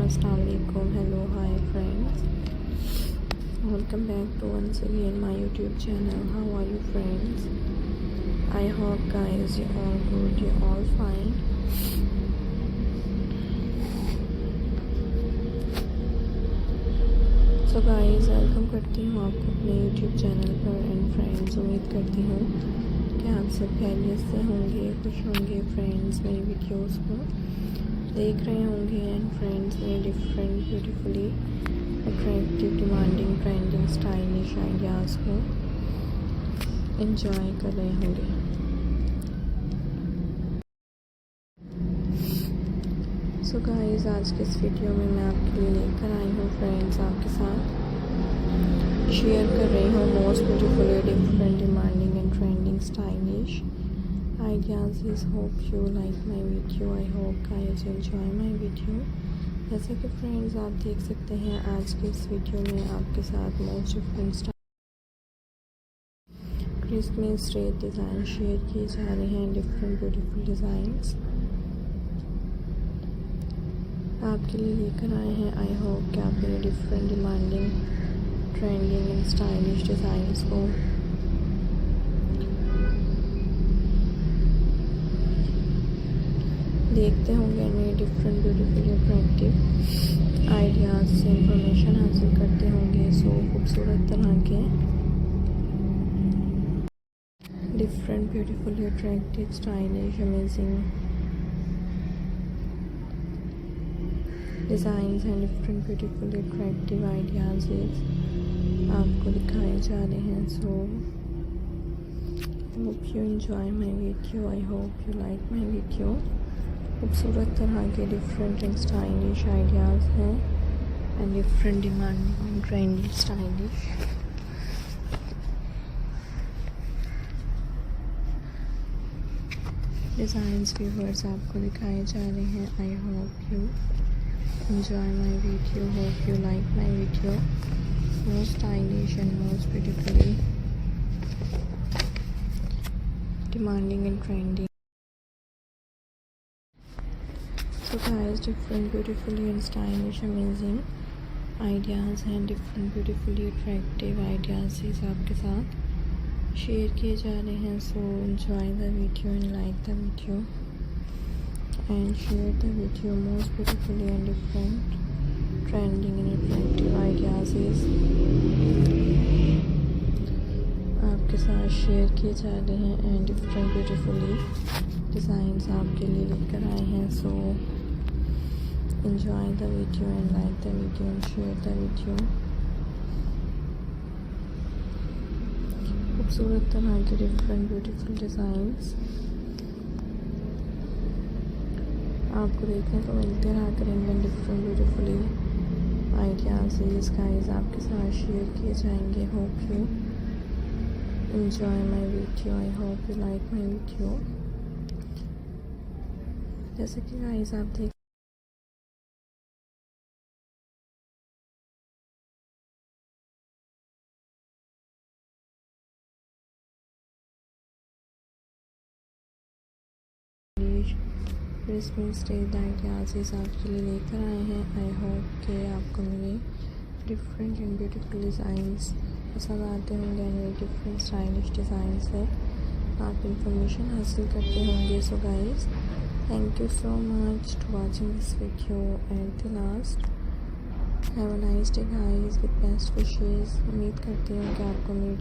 अस्सलाम वालेकुम, hello, hi friends, welcome back to once again my YouTube channel. How are you friends? I hope guys you all good, you all fine. So guys, welcome करती हूँ आपको अपने YouTube channel पर and friends, उम्मीद करती हूँ कि आप सब खैरियत से होंगे, खुश होंगे फ्रेंड्स, मेरी वीडियोस को देख रहे होंगे एंड फ्रेंड्स मेरे different beautifully attractive demanding trending stylish ideas को एंजॉय कर रहे होंगे। सो गाइस, आज के इस वीडियो में मैं आपके लिए लेकर आई हूँ फ्रेंड्स, आपके साथ शेयर कर रही हूँ most beautifully different demanding and trending stylish ideas. Hope you like my video. I hope guys you enjoy my video. जैसे कि फ्रेंड्स आप देख सकते हैं आज के इस वीडियो में आपके साथ most different Christmas straight design share किए जा रहे हैं, डिफरेंट ब्यूटीफुल डिज़ाइंस आपके लिए लेकर आए हैं। आई होप कि आप मेरे different demanding trending and stylish designs को देखते होंगे एंड मेरे डिफरेंट ब्यूटीफुल अट्रैक्टिव आइडियाज़ से इंफॉर्मेशन हासिल करते होंगे। सो खूबसूरत तरह के different beautiful attractive stylish amazing designs and different beautiful attractive ideas आपको दिखाए जा रहे हैं। So hope you enjoy my video, I hope you like my video. खूबसूरत तरह के डिफरेंट एंड स्टाइलिश आइडियाज़ हैं and different demanding and trendy stylish designs viewers आपको दिखाए जा रहे हैं। I hope you enjoy my video, hope you like my video. Most stylish and most beautifully demanding and trending. So guys, different beautifully and stylish amazing ideas and different beautifully attractive ideas is आपके साथ share किए जा रहे हैं. So enjoy the video and like the video and share the video. Most beautifully and different trending and attractive ideas is आपके साथ share किए जा रहे हैं and different beautifully designs आपके लिए लेकर आए हैं. So enjoy the video and like the video and share the video. खूबसूरत तरह के डिफरेंट ब्यूटीफुल डिज़ाइंस आपको देखने को मिलते रहा करेंगे. डिफरेंट ब्यूटीफुली आइडियाज़ गाइस आपके साथ शेयर किए जाएंगे. Hope you enjoy my video, I hope you like my video. जैसे कि गाइस आप देख क्रिसमस डे आइडियाज़ आपके लिए लेकर आए हैं. आई होप कि आपको मेरे डिफरेंट एंड ब्यूटीफुल डिज़ाइंस पसंद आते होंगे. मेरे डिफरेंट स्टाइलिश डिज़ाइंस है आप इंफॉर्मेशन हासिल करते होंगे. So guys, thank you so much to watching this video at the last. Have a nice day guys with best wishes. उम्मीद करती हूँ कि आपको मेरी